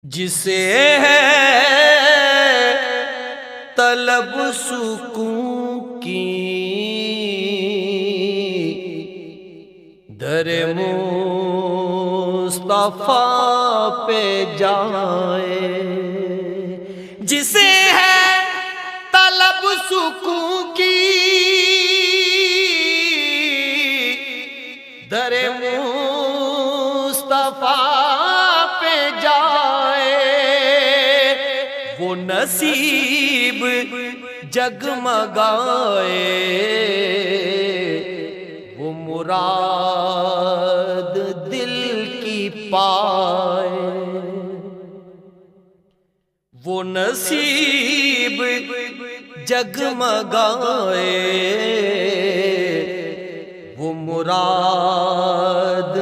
جسے ہے طلب سکون کی در مصطفیٰ پہ جائے، جسے ہے طلب سکون کی در مصطفیٰ پہ جائے، وہ نصیب جگمگائے، وہ مراد دل کی پائے، وہ نصیب جگمگائے، وہ مراد